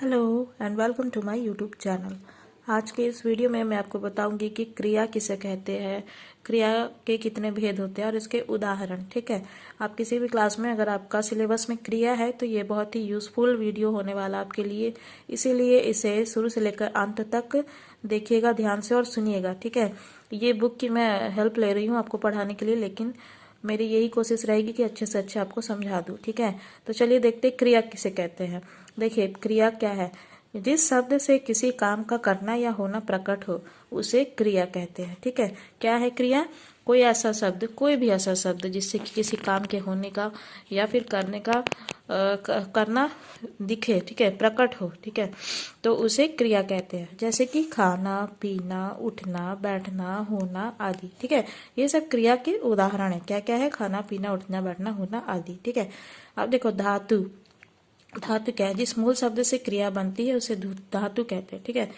Hello and welcome to my YouTube channel. आज के इस वीडियो में मैं आपको बताऊंगी कि क्रिया किसे कहते हैं, क्रिया के कितने भेद होते हैं और इसके उदाहरण। ठीक है, आप किसी भी क्लास में अगर आपका सिलेबस में क्रिया है तो ये बहुत ही यूजफुल वीडियो होने वाला आपके लिए, इसीलिए इसे शुरू से लेकर अंत तक देखिएगा ध्यान से और सुनिएगा। ठीक है, ये बुक की मैं हेल्प ले रही हूँ आपको पढ़ाने के लिए, लेकिन मेरी यही कोशिश रहेगी कि अच्छे से अच्छे आपको समझा दूँ। ठीक है, तो चलिए देखते हैं क्रिया किसे कहते हैं। देखिए क्रिया क्या है, जिस शब्द से किसी काम का करना या होना प्रकट हो उसे क्रिया कहते हैं। ठीक है, क्या है क्रिया? कोई ऐसा शब्द, कोई भी ऐसा शब्द जिससे कि किसी काम के होने का या फिर करने का करना दिखे, ठीक है, प्रकट हो। ठीक है, तो उसे क्रिया कहते हैं। जैसे कि खाना, पीना, उठना, बैठना, होना आदि। ठीक है, ये सब क्रिया के उदाहरण है। क्या क्या है? खाना, पीना, उठना, बैठना, होना आदि। ठीक है, अब देखो धातु। धातु क्या है? जिस मूल शब्द से क्रिया बनती है उसे धातु कहते हैं। ठीक है,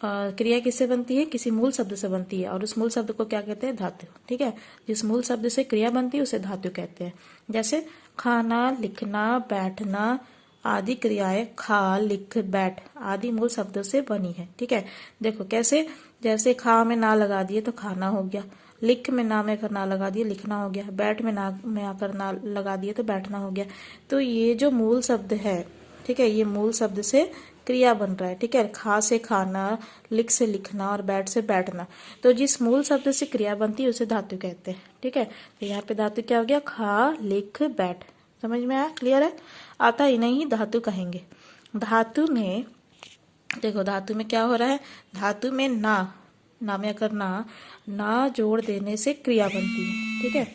क्रिया किससे बनती है? किसी मूल शब्द से बनती है और उस मूल शब्द को क्या कहते हैं? धातु। ठीक है, जिस मूल शब्द से क्रिया बनती है उसे धातु कहते हैं। जैसे खाना, लिखना, बैठना आदि क्रियाएं खा, लिख, बैठ आदि मूल शब्दों से बनी है। ठीक है, देखो कैसे, जैसे खा में ना लगा दिए तो खाना हो गया, लिख में ना में कर ना लगा दिए लिखना हो गया, बैठ में ना में आकर ना लगा दिए तो बैठना हो गया। तो ये जो मूल शब्द है, ठीक है, ये मूल शब्द से क्रिया बन रहा है। ठीक है, खा से खाना, लिख से लिखना और बैठ से बैठना। तो जिस मूल शब्द से क्रिया बनती है उसे धातु कहते हैं। ठीक है, तो यहाँ पे धातु क्या हो गया? खा, लिख, बैठ। समझ में आया? क्लियर है? आता ही नहीं धातु कहेंगे। धातु में देखो, धातु में क्या हो रहा है? धातु में ना में अगर ना जोड़ देने से क्रिया बनती है। ठीक है,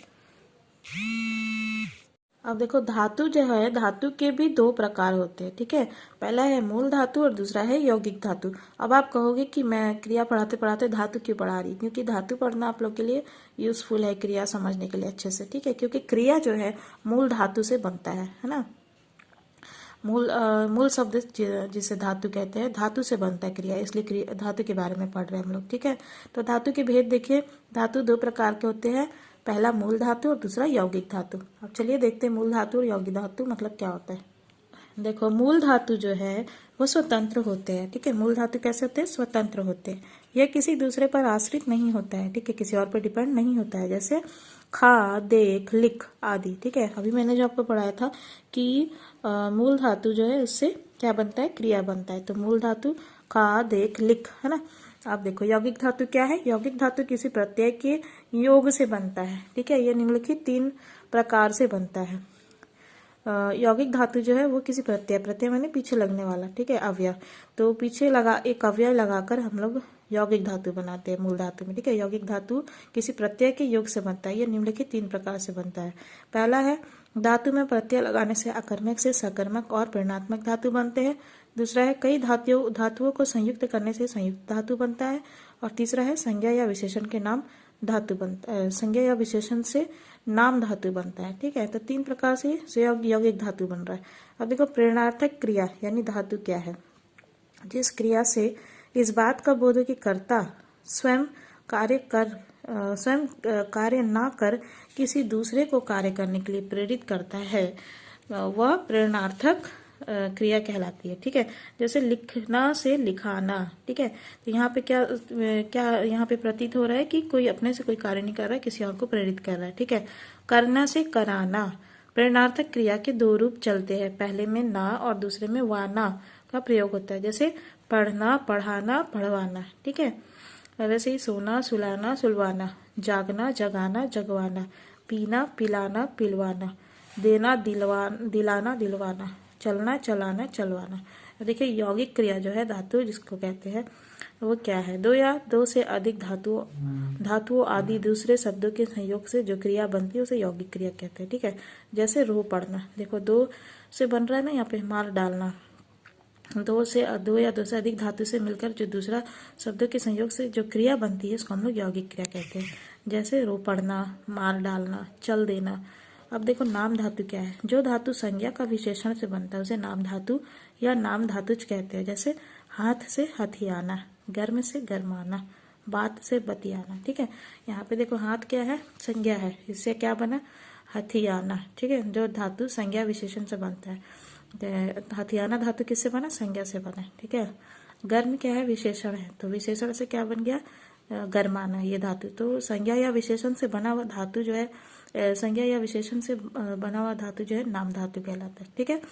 अब देखो धातु जो है, धातु के भी दो प्रकार होते हैं। ठीक है, पहला है मूल धातु और दूसरा है यौगिक धातु। अब आप कहोगे कि मैं क्रिया पढ़ाते पढ़ाते धातु क्यों पढ़ा रही? क्योंकि धातु पढ़ना आप लोग के लिए यूजफुल है, क्रिया समझने के लिए अच्छे से। ठीक है, क्योंकि क्रिया जो है मूल धातु से बनता है ना। मूल शब्द जिसे धातु कहते हैं, धातु से बनता है क्रिया, इसलिए धातु के बारे में पढ़ रहे हैं हम लोग। ठीक है, तो धातु के भेद देखिए। धातु दो प्रकार के होते हैं, पहला मूल धातु और दूसरा यौगिक धातु। अब चलिए देखते हैं मूल धातु और यौगिक धातु मतलब क्या होता है। देखो मूल धातु जो है वो स्वतंत्र होते हैं। ठीक है, मूल धातु कैसे होते हैं? स्वतंत्र होते हैं। यह किसी दूसरे पर आश्रित नहीं होता है। ठीक है, किसी और पर डिपेंड नहीं होता है। जैसे खा, देख, लिख आदि। ठीक है, अभी मैंने जो आपको पढ़ाया था कि मूल धातु जो है उससे क्या बनता है? क्रिया बनता है। तो मूल धातु खा, देख, लिख, है ना। आप देखो यौगिक धातु क्या है? यौगिक धातु किसी प्रत्यय के योग से बनता है। ठीक है, यह निम्नलिखित तीन प्रकार से बनता है। यौगिक धातु जो है वो किसी प्रत्यय मैंने पीछे लगने वाला, ठीक है, अवयव, तो पीछे लगा एक अवयव लगाकर हम लोग यौगिक धातु बनाते हैं मूल धातु में। ठीक है, यौगिक धातु किसी प्रत्यय के योग से बनता है। यह निम्नलिखित तीन प्रकार से बनता है। पहला है धातु में प्रत्यय लगाने से अकर्मक से सकर्मक और प्रेरणात्मक धातु बनते हैं। दूसरा है कई धातुओं को संयुक्त करने से संयुक्त धातु बनता है। और तीसरा है संज्ञा या विशेषण के नाम धातु बनता है, संज्ञा या विशेषण से नाम धातु बनता है। ठीक है, तो तीन प्रकार से यौगिक धातु बन रहा है। अब देखो प्रेरणार्थक क्रिया यानी धातु क्या है? जिस क्रिया से इस बात का बोध हो कि कर्ता स्वयं कार्य ना कर किसी दूसरे को कार्य करने के लिए प्रेरित करता है, वह प्रेरणार्थक क्रिया कहलाती है। ठीक है, जैसे लिखना से लिखाना। ठीक है, तो यहाँ पे क्या यहाँ पे प्रतीत हो रहा है कि कोई अपने से कोई कार्य नहीं कर रहा है, किसी और को प्रेरित कर रहा है। ठीक है, करना से कराना। प्रेरणार्थक क्रिया के दो रूप चलते हैं, पहले में ना और दूसरे में वाना का प्रयोग होता है। जैसे पढ़ना, पढ़ाना, पढ़वाना। ठीक है, वैसे ही सोना, सुलाना, सुलवाना, जागना, जगाना, जगवाना, पीना, पिलाना, पिलवाना, देना, दिलाना, दिलवाना, चलना, चलाना, चलवाना। देखिए यौगिक क्रिया जो है धातु जिसको कहते हैं वो क्या है? दो या दो से अधिक धातुओं आदि दूसरे शब्दों के संयोग से जो क्रिया बनती है उसे यौगिक क्रिया कहते हैं। ठीक है, जैसे रो पढ़ना, देखो दो से बन रहा है ना, यहाँ पे मार डालना। दो या दो से अधिक धातु से मिलकर जो दूसरा शब्दों के संयोग से जो क्रिया बनती है उसको हम लोग यौगिक क्रिया कहते हैं। जैसे रो पढ़ना, मार डालना, चल देना। अब देखो नाम धातु क्या है? जो धातु संज्ञा का विशेषण से बनता है उसे नाम धातु या नाम धातुज कहते हैं। जैसे हाथ से हथियाना, गर्म से गरमाना, बात से बतियाना। ठीक है, यहाँ पे देखो हाथ क्या है? संज्ञा है, इससे क्या बना? हथियाना। ठीक है, जो धातु संज्ञा विशेषण से बनता है। हथियाना धातु किससे बना? संज्ञा से बना, ठीक है। गर्म क्या है? विशेषण है, तो विशेषण से क्या बन गया? गर्माना, ये धातु। तो संज्ञा या विशेषण से बना हुआ धातु जो है, संज्ञा या विशेषण से बना हुआ धातु जो है नाम धातु कहलाता है, ठीक है।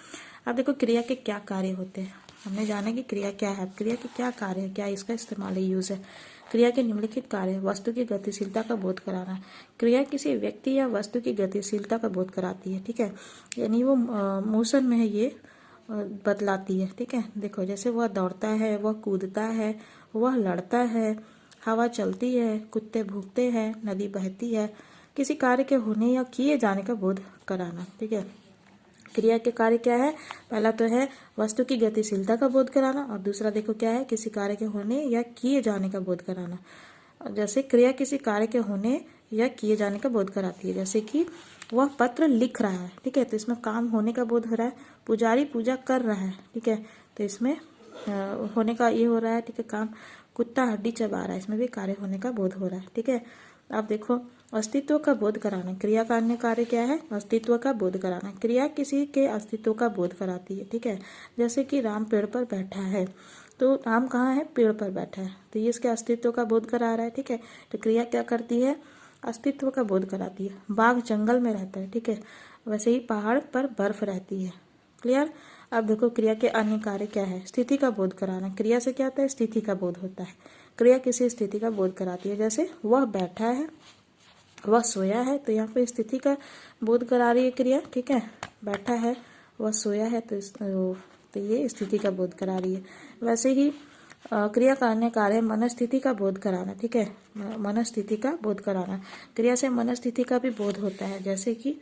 अब देखो क्रिया के क्या कार्य होते हैं, हमने जाना कि क्रिया क्या है। क्रिया के क्या कार्य है, क्या इसका इस्तेमाल है, यूज है। क्रिया के निम्नलिखित कार्य: वस्तु की गतिशीलता का बोध कराना। क्रिया किसी व्यक्ति या वस्तु की गतिशीलता का बोध कराती है, ठीक है, यानी वो मोशन में है ये बतलाती है, ठीक है। देखो जैसे वह दौड़ता है, वह कूदता है, वह लड़ता है, हवा चलती है, कुत्ते भूखते हैं, नदी बहती है। किसी कार्य के होने या किए जाने का बोध कराना, ठीक है। क्रिया के कार्य क्या है? पहला तो है वस्तु की गतिशीलता का बोध कराना, और दूसरा देखो क्या है? किसी कार्य के होने या किए जाने का बोध कराना। जैसे क्रिया किसी कार्य के होने या किए जाने का बोध कराती है, जैसे कि वह पत्र लिख रहा है, ठीक है, तो इसमें काम होने का बोध हो रहा है। पुजारी पूजा कर रहा है, ठीक है, तो इसमें होने का ये हो रहा है, ठीक है, काम। कुत्ता हड्डी चबा रहा है, इसमें भी कार्य होने का बोध हो रहा है, ठीक है। अब देखो अस्तित्व का बोध कराना। क्रिया का अन्य कार्य क्या है? अस्तित्व का बोध कराना। क्रिया किसी के अस्तित्व का बोध कराती है, ठीक है। जैसे कि राम पेड़ पर बैठा है, तो राम कहाँ है? पेड़ पर बैठा है, तो ये इसके अस्तित्व का बोध करा रहा है, ठीक है। तो क्रिया क्या करती है? अस्तित्व का बोध कराती है। बाघ जंगल में रहता है, ठीक है, वैसे ही पहाड़ पर बर्फ रहती है। क्लियर? अब देखो क्रिया के अन्य कार्य क्या है? स्थिति का बोध कराना। क्रिया से क्या होता है? स्थिति का बोध होता है। क्रिया किसी स्थिति का बोध कराती है, जैसे वह बैठा है, वह सोया है, तो यहाँ पे स्थिति का बोध करा रही है क्रिया, ठीक है। बैठा है, वह सोया है, तो ये स्थिति का बोध करा रही है। वैसे ही क्रिया का अन्य कार्य है मनस्थिति का बोध कराना, ठीक है, मनस्थिति का बोध कराना। क्रिया से मनस्थिति का भी बोध होता है, जैसे कि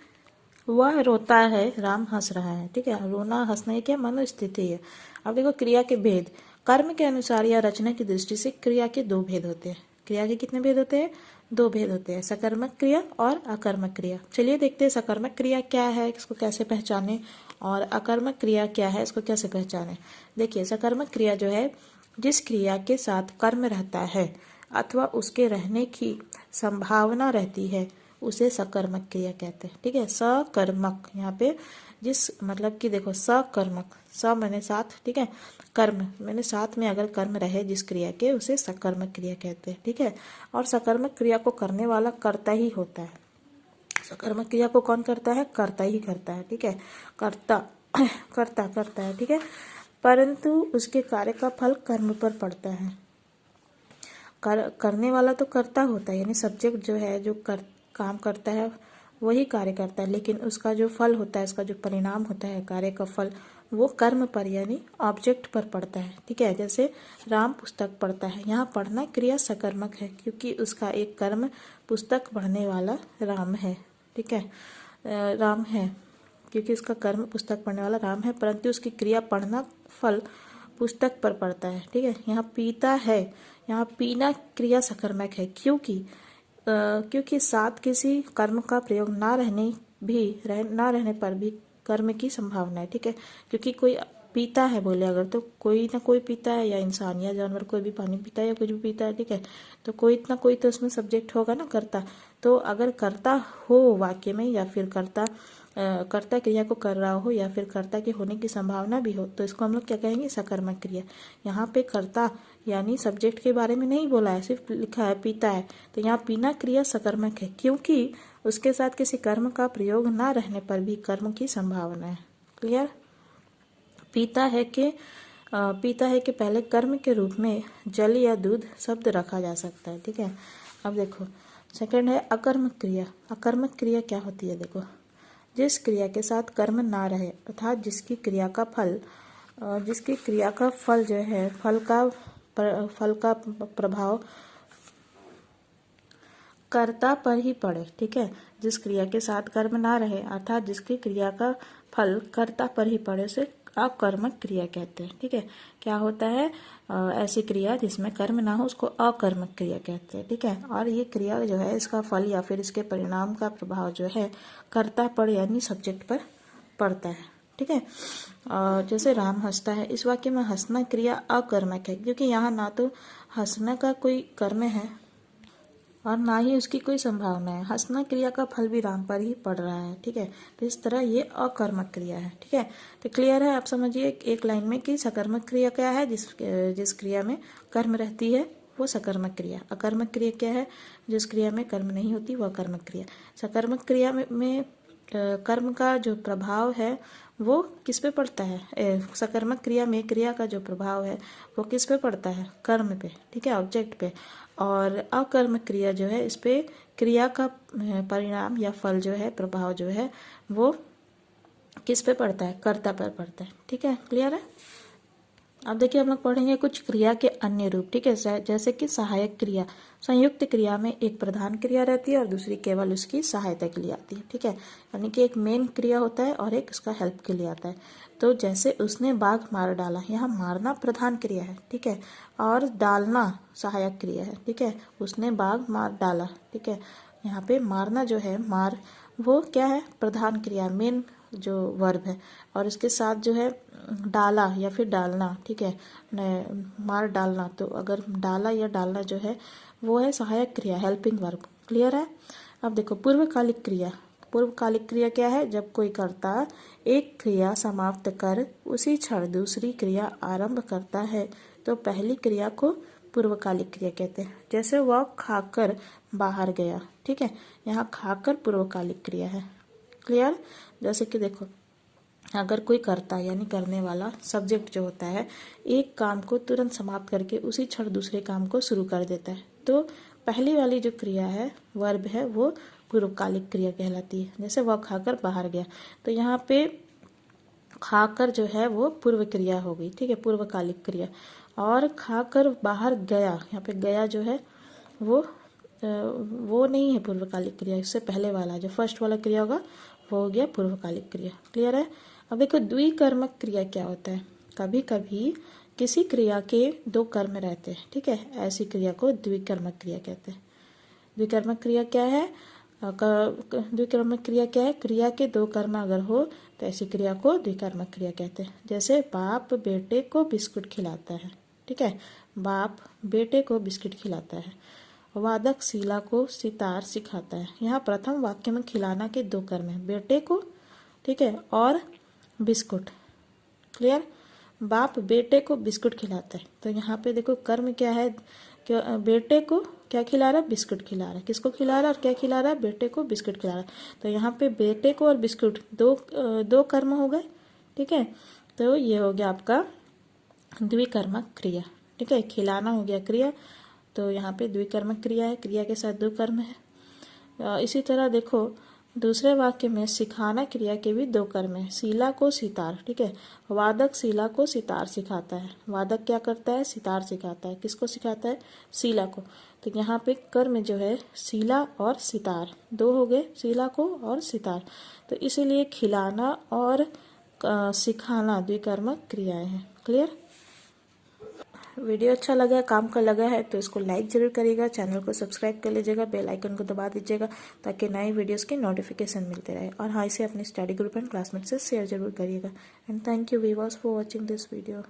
वह रोता है, राम हंस रहा है, ठीक है। रोना हंसना ये क्या? मनोस्थिति है। अब देखो क्रिया के भेद। कर्म के अनुसार या रचना की दृष्टि से क्रिया के दो भेद होते हैं। क्रिया के कितने भेद होते हैं? दो भेद होते हैं, सकर्मक क्रिया और अकर्मक क्रिया। चलिए देखते हैं सकर्मक क्रिया क्या है, इसको कैसे पहचाने, और अकर्मक क्रिया क्या है, इसको कैसे पहचाने। देखिए सकर्मक क्रिया जो है, जिस क्रिया के साथ कर्म रहता है अथवा उसके रहने की संभावना रहती है उसे सकर्मक क्रिया कहते हैं, ठीक है। सकर्मक यहाँ पे जिस मतलब कि देखो सकर्मक, स मैंने साथ, ठीक है, कर्म मैंने साथ में अगर कर्म रहे जिस क्रिया के, उसे सकर्मक क्रिया कहते हैं, ठीक है। और सकर्मक क्रिया को करने वाला कर्ता ही होता है। सकर्मक क्रिया को कौन करता है? कर्ता ही करता है, ठीक है, कर्ता कर्ता करता है, ठीक है, परंतु उसके कार्य का फल कर्म पर पड़ता है। करने वाला तो कर्ता होता है, यानी सब्जेक्ट जो है, जो काम करता है वही कार्य करता है, लेकिन उसका जो फल होता है, उसका जो परिणाम होता है, कार्य का फल, वो कर्म पर यानी ऑब्जेक्ट पर पड़ता है, ठीक है। जैसे राम पुस्तक पढ़ता है, यहाँ पढ़ना क्रिया सकर्मक है, क्योंकि उसका एक कर्म पुस्तक पढ़ने वाला राम है, ठीक है, राम है, क्योंकि उसका कर्म पुस्तक पढ़ने वाला राम है, परंतु उसकी क्रिया पढ़ना फल पुस्तक पर पड़ता है, ठीक है। यहाँ पीता है, यहाँ पीना क्रिया सकर्मक है, क्योंकि साथ किसी कर्म का प्रयोग ना रहने पर भी कर्म की संभावना है, ठीक है। क्योंकि कोई पीता है बोले अगर, तो कोई ना कोई पीता है, या इंसान या जानवर कोई भी पानी पीता है या कुछ भी पीता है, ठीक है, तो कोई ना कोई तो उसमें सब्जेक्ट होगा ना, कर्ता। तो अगर कर्ता हो वाक्य में, या फिर कर्ता क्रिया को कर रहा हो, या फिर कर्ता के होने की संभावना भी हो, तो इसको हम लोग क्या कहेंगे? सकर्मक क्रिया। यहाँ पे कर्ता यानी सब्जेक्ट के बारे में नहीं बोला है, सिर्फ लिखा है पीता है, तो यहाँ पीना क्रिया सकर्मक है, क्योंकि उसके साथ किसी कर्म का प्रयोग ना रहने पर भी कर्म की संभावना है। क्लियर? पीता है कि पहले कर्म के रूप में जल या दूध शब्द रखा जा सकता है, ठीक है। अब देखो सेकंड है अकर्मक क्रिया। अकर्मक क्रिया क्या होती है? देखो जिस क्रिया के साथ कर्म ना रहे, अर्थात जिसकी क्रिया का फल जो है, फल का प्रभाव कर्ता पर ही पड़े, ठीक है। जिस क्रिया के साथ कर्म ना रहे, अर्थात जिसकी क्रिया का फल कर्ता पर ही पड़े, उसे अकर्मक क्रिया कहते हैं, ठीक है। क्या होता है? ऐसी क्रिया जिसमें कर्म ना हो उसको अकर्मक क्रिया कहते हैं, ठीक है। और ये क्रिया जो है, इसका फल या फिर इसके परिणाम का प्रभाव जो है कर्ता पर यानी सब्जेक्ट पर पड़ता है, ठीक है। जैसे राम हंसता है, इस वाक्य में हंसना क्रिया अकर्मक है, क्योंकि यहाँ ना तो हंसना का कोई कर्म है और ना ही उसकी कोई संभावना है। हंसना क्रिया का फल भी राम पर ही पड़ रहा है, ठीक है। तो इस तरह ये अकर्मक क्रिया है, ठीक है। तो क्लियर है, आप समझिए एक लाइन में कि सकर्मक क्रिया क्या है, जिस क्रिया में कर्म रहती है वो सकर्मक क्रिया। अकर्मक क्रिया क्या है, जिस क्रिया में कर्म नहीं होती वह कर्मक क्रिया। सकर्मक क्रिया में कर्म का जो प्रभाव है वो किस पे पड़ता है, सकर्मक क्रिया में क्रिया का जो प्रभाव है वो किस पे पड़ता है, कर्म पे, ठीक है, ऑब्जेक्ट पे। और अकर्मक क्रिया जो है इस पे क्रिया का परिणाम या फल जो है, प्रभाव जो है वो किस पे पड़ता है, कर्ता पर पड़ता है, ठीक है। क्लियर है। अब देखिए हम लोग पढ़ेंगे कुछ क्रिया के अन्य रूप, ठीक है। जैसे कि सहायक क्रिया। संयुक्त क्रिया में एक प्रधान क्रिया रहती है और दूसरी केवल उसकी सहायता के लिए आती है, ठीक है। यानी कि एक मेन क्रिया होता है और एक उसका हेल्प के लिए आता है। तो जैसे उसने बाघ मार डाला, यहाँ मारना प्रधान क्रिया है, ठीक है, और डालना सहायक क्रिया है, ठीक है। उसने बाघ मार डाला, ठीक है। यहाँ पे मारना जो है, मार, वो क्या है, प्रधान क्रिया, मेन जो वर्ब है। और इसके साथ जो है डाला या फिर डालना, ठीक है, मार डालना। तो अगर डाला या डालना जो है वो है सहायक क्रिया, हेल्पिंग वर्ब। क्लियर है। अब देखो पूर्वकालिक क्रिया। पूर्वकालिक क्रिया क्या है, जब कोई कर्ता एक क्रिया समाप्त कर उसी क्षण दूसरी क्रिया आरंभ करता है तो पहली क्रिया को पूर्वकालिक क्रिया कहते हैं। जैसे वह खाकर बाहर गया, ठीक है, यहाँ खाकर पूर्वकालिक क्रिया है। क्लियर। जैसे कि देखो अगर कोई कर्ता यानी करने वाला सब्जेक्ट जो होता है एक काम को तुरंत समाप्त करके उसी क्षण दूसरे काम को शुरू कर देता है तो पहली वाली जो क्रिया है, वर्ब है, वो पूर्वकालिक क्रिया कहलाती है। जैसे वह खाकर बाहर गया, तो यहाँ पे खाकर जो है वो पूर्व क्रिया हो गई, ठीक है, पूर्वकालिक क्रिया। और खाकर बाहर गया, यहाँ पे गया जो है वो नहीं है पूर्वकालिक क्रिया, इससे पहले वाला जो फर्स्ट वाला क्रिया होगा वो हो गया पूर्वकालिक क्रिया। क्लियर है। अब देखो द्विकर्मक क्रिया क्या होता है। कभी कभी किसी क्रिया के दो कर्म रहते हैं, ठीक है, ऐसी क्रिया को द्विकर्मक क्रिया कहते हैं। द्विकर्मक क्रिया क्या है, द्विकर्मक क्रिया क्या है, क्रिया के दो कर्म अगर हो तो ऐसी क्रिया को द्विकर्मक क्रिया कहते हैं। जैसे बाप बेटे को बिस्कुट खिलाता है, ठीक है, बाप बेटे को बिस्किट खिलाता है। वादक शीला को सितार सिखाता है। यहाँ प्रथम वाक्य में खिलाना के दो कर्म है, बेटे को, ठीक है, और बिस्कुट। क्लियर। बाप बेटे को बिस्कुट खिलाता है, तो यहाँ पे देखो कर्म क्या है, बेटे को क्या खिला रहा है, बिस्कुट खिला रहा है। किसको खिला रहा है और क्या खिला रहा है, बेटे को बिस्कुट खिला रहा है। तो यहाँ पे बेटे को और बिस्कुट दो कर्म हो गए, ठीक है। तो ये हो गया आपका द्विकर्मक क्रिया, ठीक है, खिलाना हो गया क्रिया, तो यहाँ पे द्विकर्मक क्रिया है, क्रिया के साथ दो कर्म है। इसी तरह देखो दूसरे वाक्य में सिखाना क्रिया के भी दो कर्म है, शीला को सितार, ठीक है, वादक शीला को सितार सिखाता है। वादक क्या करता है, सितार सिखाता है। किसको सिखाता है, शीला को। तो यहाँ पे कर्म जो है शीला और सितार दो हो गए, शीला को और सितार। तो इसीलिए खिलाना और सिखाना द्विकर्मक क्रियाएं हैं। क्लियर। वीडियो अच्छा लगा, काम का लगा है तो इसको लाइक जरूर करिएगा, चैनल को सब्सक्राइब कर लीजिएगा, बेल आइकन को दबा दीजिएगा ताकि नए वीडियोस की नोटिफिकेशन मिलते रहे। और हाँ, इसे अपने स्टडी ग्रुप एंड क्लासमेट से शेयर जरूर करिएगा। And thank you viewers for watching this video.